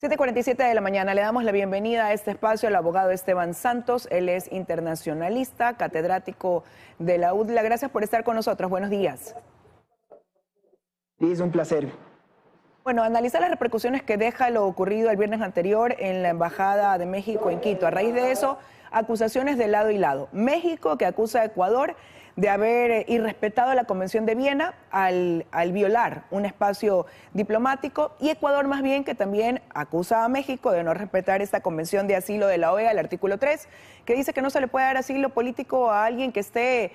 7:47 de la mañana. Le damos la bienvenida a este espacio al abogado Esteban Santos. Él es internacionalista, catedrático de la UDLA. Gracias por estar con nosotros. Buenos días. Sí, es un placer. Bueno, analizar las repercusiones que deja lo ocurrido el viernes anterior en la Embajada de México en Quito. A raíz de eso, acusaciones de lado y lado. México, que acusa a Ecuador de haber irrespetado la Convención de Viena al violar un espacio diplomático, y Ecuador más bien, que también acusa a México de no respetar esta Convención de Asilo de la OEA, el artículo 3, que dice que no se le puede dar asilo político a alguien que esté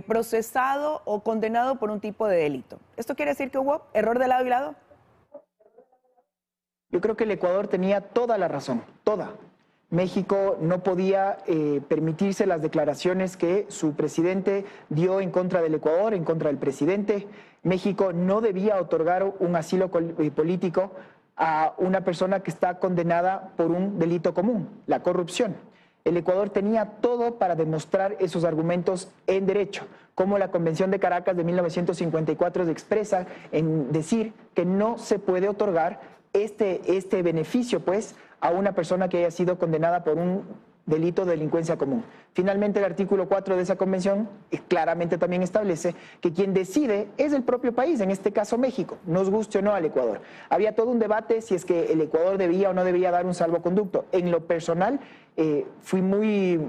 procesado o condenado por un tipo de delito. ¿Esto quiere decir que hubo error de lado y lado? Yo creo que el Ecuador tenía toda la razón, toda. México no podía permitirse las declaraciones que su presidente dio en contra del Ecuador, en contra del presidente. México no debía otorgar un asilo político a una persona que está condenada por un delito común, la corrupción. El Ecuador tenía todo para demostrar esos argumentos en derecho, como la Convención de Caracas de 1954 se expresa en decir que no se puede otorgar este beneficio, pues, a una persona que haya sido condenada por un delito de delincuencia común. Finalmente, el artículo 4 de esa convención claramente también establece que quien decide es el propio país, en este caso México, nos guste o no al Ecuador. Había todo un debate si es que el Ecuador debía o no debía dar un salvoconducto. En lo personal, fui muy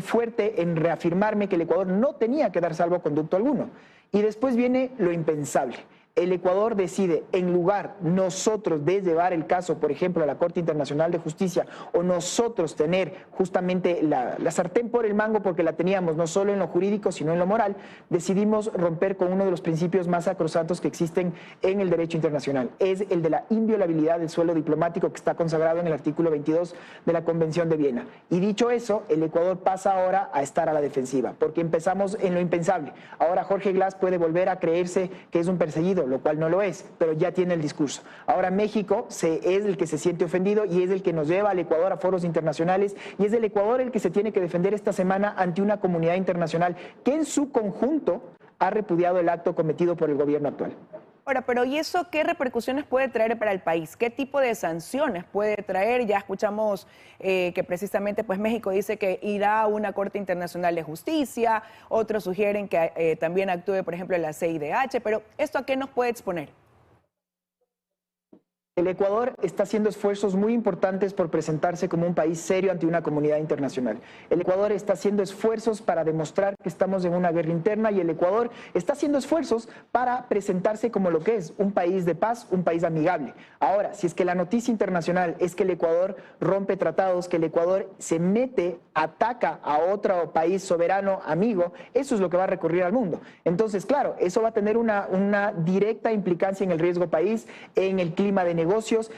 fuerte en reafirmarme que el Ecuador no tenía que dar salvoconducto alguno. Y después viene lo impensable. El Ecuador decide, en lugar nosotros de llevar el caso, por ejemplo, a la Corte Internacional de Justicia, o nosotros tener justamente la sartén por el mango, porque la teníamos no solo en lo jurídico, sino en lo moral, decidimos romper con uno de los principios más sacrosantos que existen en el derecho internacional. Es el de la inviolabilidad del suelo diplomático, que está consagrado en el artículo 22 de la Convención de Viena. Y dicho eso, el Ecuador pasa ahora a estar a la defensiva, porque empezamos en lo impensable. Ahora Jorge Glass puede volver a creerse que es un perseguido, lo cual no lo es, pero ya tiene el discurso. Ahora México es el que se siente ofendido y es el que nos lleva al Ecuador a foros internacionales, y es el Ecuador el que se tiene que defender esta semana ante una comunidad internacional que en su conjunto ha repudiado el acto cometido por el gobierno actual. Ahora, pero ¿y eso qué repercusiones puede traer para el país? ¿Qué tipo de sanciones puede traer? Ya escuchamos que precisamente pues México dice que irá a una Corte Internacional de Justicia, otros sugieren que también actúe, por ejemplo, la CIDH, pero ¿esto a qué nos puede exponer? El Ecuador está haciendo esfuerzos muy importantes por presentarse como un país serio ante una comunidad internacional. El Ecuador está haciendo esfuerzos para demostrar que estamos en una guerra interna, y el Ecuador está haciendo esfuerzos para presentarse como lo que es, un país de paz, un país amigable. Ahora, si es que la noticia internacional es que el Ecuador rompe tratados, que el Ecuador se mete, ataca a otro país soberano, amigo, eso es lo que va a recurrir al mundo. Entonces, claro, eso va a tener una directa implicancia en el riesgo país, en el clima de negocios,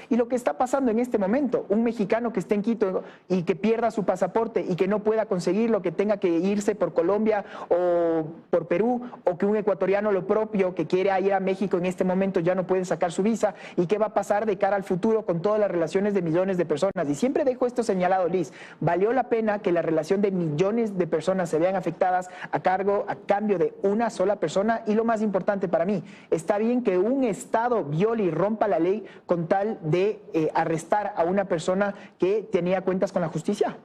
y lo que está pasando en este momento. Un mexicano que esté en Quito y que pierda su pasaporte y que no pueda conseguirlo, que tenga que irse por Colombia o por Perú, o que un ecuatoriano lo propio que quiere ir a México en este momento ya no puede sacar su visa. ¿Y qué va a pasar de cara al futuro con todas las relaciones de millones de personas? Y siempre dejo esto señalado, Liz, valió la pena que la relación de millones de personas se vean afectadas a cambio de una sola persona. Y lo más importante para mí, está bien que un Estado viole y rompa la ley con tal de arrestar a una persona que tenía cuentas con la justicia.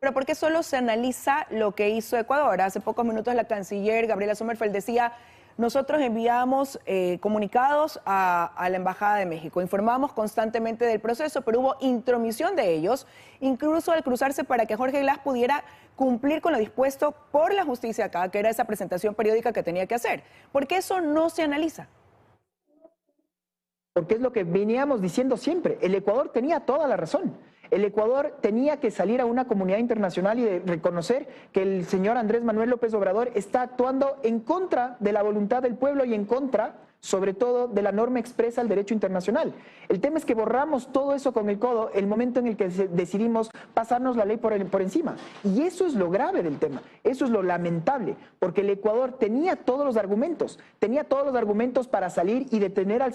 Pero ¿por qué solo se analiza lo que hizo Ecuador? Hace pocos minutos la canciller Gabriela Sommerfeld decía: nosotros enviamos comunicados a la Embajada de México, informamos constantemente del proceso, pero hubo intromisión de ellos, incluso al cruzarse para que Jorge Glass pudiera cumplir con lo dispuesto por la justicia acá, que era esa presentación periódica que tenía que hacer. ¿Por qué eso no se analiza? Porque es lo que veníamos diciendo siempre. El Ecuador tenía toda la razón. El Ecuador tenía que salir a una comunidad internacional y de reconocer que el señor Andrés Manuel López Obrador está actuando en contra de la voluntad del pueblo y en contra, sobre todo, de la norma expresa del derecho internacional. El tema es que borramos todo eso con el codo el momento en el que decidimos pasarnos la ley por encima. Y eso es lo grave del tema, eso es lo lamentable, porque el Ecuador tenía todos los argumentos para salir y detener al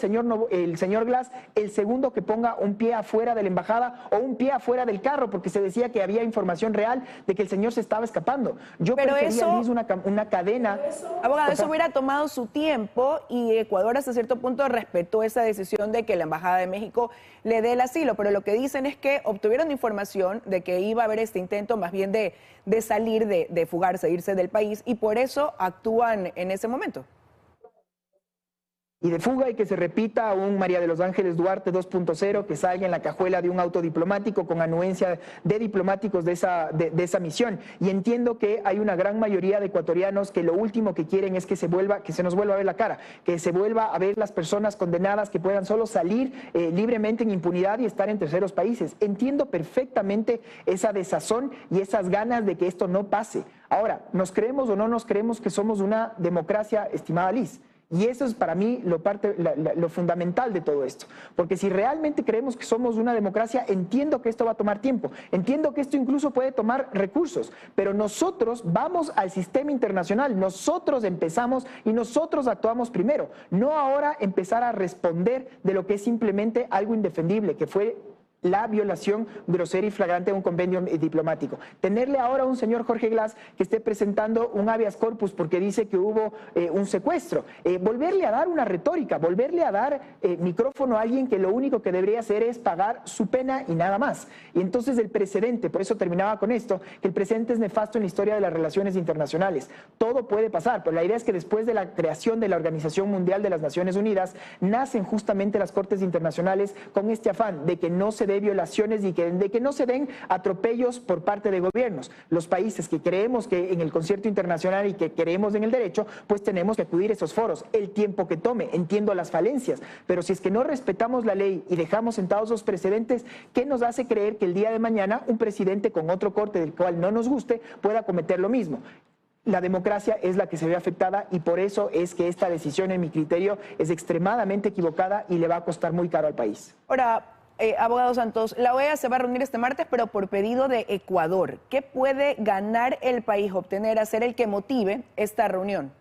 el señor Glass, el segundo que ponga un pie afuera de la embajada o un pie afuera del carro, porque se decía que había información real de que el señor se estaba escapando. Yo prefería, Liz, una cadena. Abogado, eso hubiera tomado su tiempo y Ecuador Ecuador hasta cierto punto respetó esa decisión de que la Embajada de México le dé el asilo, pero lo que dicen es que obtuvieron información de que iba a haber este intento más bien de salir, de fugarse, de irse del país, y por eso actúan en ese momento. Y de fuga, y que se repita un María de los Ángeles Duarte 2.0, que salga en la cajuela de un auto diplomático con anuencia de diplomáticos de esa misión. Y entiendo que hay una gran mayoría de ecuatorianos que lo último que quieren es que se nos vuelva a ver la cara, que se vuelva a ver las personas condenadas, que puedan solo salir libremente en impunidad y estar en terceros países. Entiendo perfectamente esa desazón y esas ganas de que esto no pase. Ahora, ¿nos creemos o no nos creemos que somos una democracia, estimada Liz? Y eso es para mí lo fundamental de todo esto. Porque si realmente creemos que somos una democracia, entiendo que esto va a tomar tiempo. Entiendo que esto incluso puede tomar recursos. Pero nosotros vamos al sistema internacional. Nosotros empezamos y nosotros actuamos primero. No ahora empezar a responder de lo que es simplemente algo indefendible, que fue la violación grosera y flagrante de un convenio diplomático. Tenerle ahora a un señor Jorge Glass que esté presentando un habeas corpus porque dice que hubo un secuestro, volverle a dar una retórica, volverle a dar micrófono a alguien que lo único que debería hacer es pagar su pena y nada más. Y entonces el precedente, por eso terminaba con esto, que el precedente es nefasto en la historia de las relaciones internacionales. Todo puede pasar, pero la idea es que después de la creación de la Organización Mundial de las Naciones Unidas, nacen justamente las Cortes Internacionales con este afán de que no se de violaciones y de que no se den atropellos por parte de gobiernos. Los países que creemos que en el concierto internacional y que creemos en el derecho, pues tenemos que acudir a esos foros, el tiempo que tome. Entiendo las falencias, pero si es que no respetamos la ley y dejamos sentados los precedentes, ¿qué nos hace creer que el día de mañana un presidente con otro corte del cual no nos guste pueda cometer lo mismo? La democracia es la que se ve afectada y por eso es que esta decisión, en mi criterio, es extremadamente equivocada y le va a costar muy caro al país. Ahora, abogado Santos, la OEA se va a reunir este martes, pero por pedido de Ecuador. ¿Qué puede ganar el país, obtener, hacer el que motive esta reunión?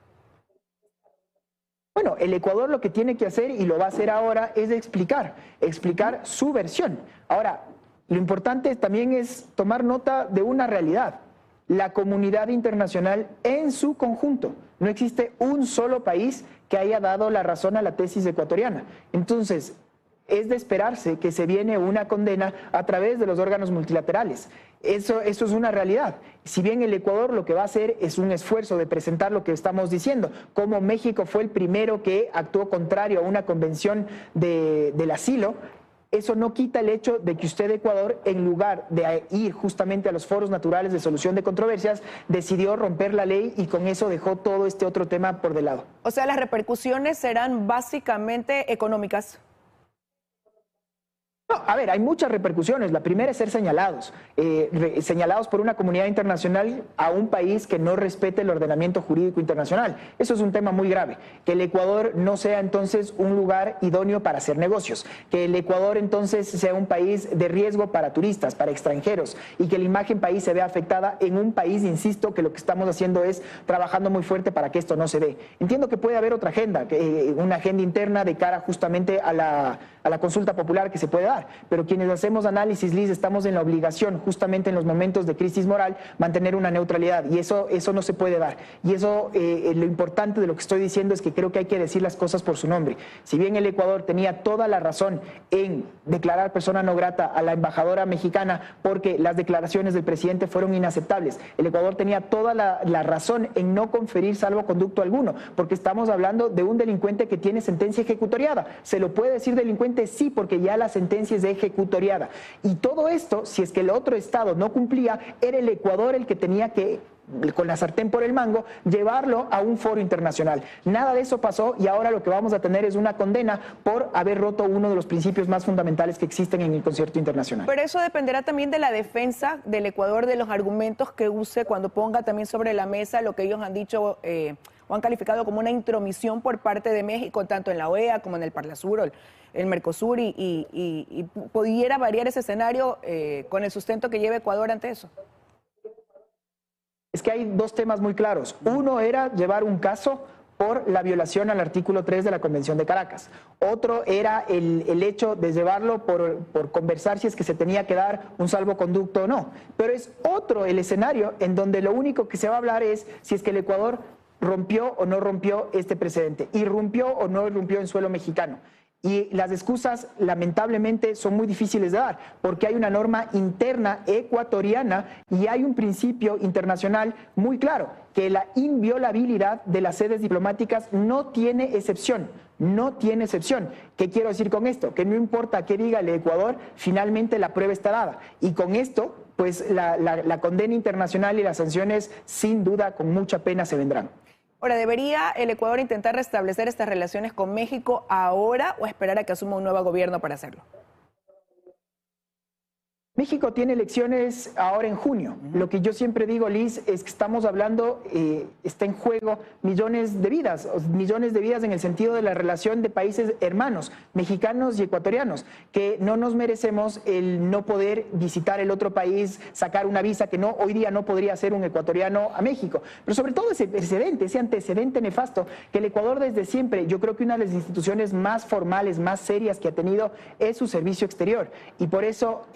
Bueno, el Ecuador lo que tiene que hacer, y lo va a hacer ahora, es explicar su versión. Ahora, lo importante también es tomar nota de una realidad. La comunidad internacional en su conjunto. No existe un solo país que haya dado la razón a la tesis ecuatoriana. Entonces, es de esperarse que se viene una condena a través de los órganos multilaterales. Eso es una realidad. Si bien el Ecuador lo que va a hacer es un esfuerzo de presentar lo que estamos diciendo, como México fue el primero que actuó contrario a una convención del asilo, eso no quita el hecho de que usted, Ecuador, en lugar de ir justamente a los foros naturales de solución de controversias, decidió romper la ley y con eso dejó todo este otro tema por de lado. O sea, las repercusiones serán básicamente económicas. No, a ver, hay muchas repercusiones. La primera es ser señalados, señalados por una comunidad internacional a un país que no respete el ordenamiento jurídico internacional. Eso es un tema muy grave. Que el Ecuador no sea entonces un lugar idóneo para hacer negocios, que el Ecuador entonces sea un país de riesgo para turistas, para extranjeros, y que la imagen país se vea afectada en un país, insisto, que lo que estamos haciendo es trabajando muy fuerte para que esto no se dé. Entiendo que puede haber otra agenda, una agenda interna de cara justamente a la consulta popular que se puede dar. Pero quienes hacemos análisis, Liz, estamos en la obligación, justamente en los momentos de crisis moral, mantener una neutralidad, y eso no se puede dar. Y eso, lo importante de lo que estoy diciendo es que creo que hay que decir las cosas por su nombre. Si bien el Ecuador tenía toda la razón en declarar persona no grata a la embajadora mexicana porque las declaraciones del presidente fueron inaceptables, el Ecuador tenía toda la razón en no conferir salvoconducto alguno, porque estamos hablando de un delincuente que tiene sentencia ejecutoriada. ¿Se lo puede decir delincuente? Sí, porque ya la sentencia es de ejecutoriada. Y todo esto, si es que el otro Estado no cumplía, era el Ecuador el que tenía que, con la sartén por el mango, llevarlo a un foro internacional. Nada de eso pasó y ahora lo que vamos a tener es una condena por haber roto uno de los principios más fundamentales que existen en el concierto internacional. Pero eso dependerá también de la defensa del Ecuador, de los argumentos que use cuando ponga también sobre la mesa lo que ellos han dicho o han calificado como una intromisión por parte de México, tanto en la OEA como en el Parlasur, el Mercosur, y pudiera variar ese escenario con el sustento que lleva Ecuador ante eso. Es que hay dos temas muy claros. Uno era llevar un caso por la violación al artículo 3 de la Convención de Caracas. Otro era el hecho de llevarlo por conversar si es que se tenía que dar un salvoconducto o no. Pero es otro el escenario en donde lo único que se va a hablar es si es que el Ecuador rompió o no rompió este precedente, irrumpió o no irrumpió en suelo mexicano. Y las excusas, lamentablemente, son muy difíciles de dar, porque hay una norma interna ecuatoriana y hay un principio internacional muy claro, que la inviolabilidad de las sedes diplomáticas no tiene excepción. No tiene excepción. ¿Qué quiero decir con esto? Que no importa qué diga el Ecuador, finalmente la prueba está dada. Y con esto, pues la condena internacional y las sanciones, sin duda, con mucha pena se vendrán. Ahora, ¿debería el Ecuador intentar restablecer estas relaciones con México ahora o esperar a que asuma un nuevo gobierno para hacerlo? México tiene elecciones ahora en junio. Lo que yo siempre digo, Liz, es que estamos hablando, está en juego millones de vidas en el sentido de la relación de países hermanos, mexicanos y ecuatorianos, que no nos merecemos el no poder visitar el otro país, sacar una visa que no hoy día no podría hacer un ecuatoriano a México. Pero sobre todo ese precedente, ese antecedente nefasto, que el Ecuador desde siempre, yo creo que una de las instituciones más formales, más serias que ha tenido es su servicio exterior. Y por eso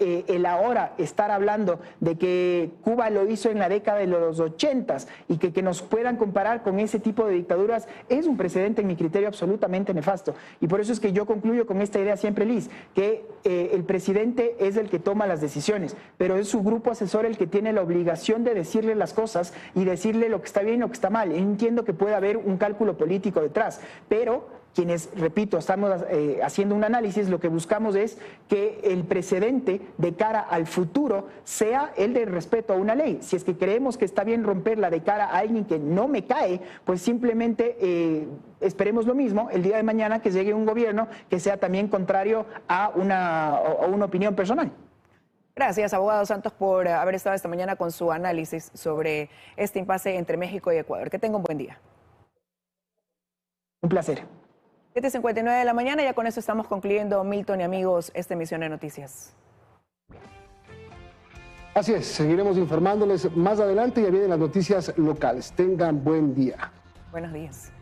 ahora estar hablando de que Cuba lo hizo en la década de los 80s y que nos puedan comparar con ese tipo de dictaduras es un precedente, en mi criterio, absolutamente nefasto. Y por eso es que yo concluyo con esta idea siempre, Liz, que el presidente es el que toma las decisiones, pero es su grupo asesor el que tiene la obligación de decirle las cosas y decirle lo que está bien y lo que está mal. Entiendo que puede haber un cálculo político detrás, pero quienes, repito, estamos haciendo un análisis, lo que buscamos es que el precedente de cara al futuro sea el de respeto a una ley. Si es que creemos que está bien romperla de cara a alguien que no me cae, pues simplemente esperemos lo mismo el día de mañana, que llegue un gobierno que sea también contrario a una opinión personal. Gracias, abogado Santos, por haber estado esta mañana con su análisis sobre este impasse entre México y Ecuador. Que tenga un buen día. Un placer. 7:59 de la mañana, ya con eso estamos concluyendo, Milton y amigos, esta emisión de noticias. Así es, seguiremos informándoles más adelante, ya vienen las noticias locales. Tengan buen día. Buenos días.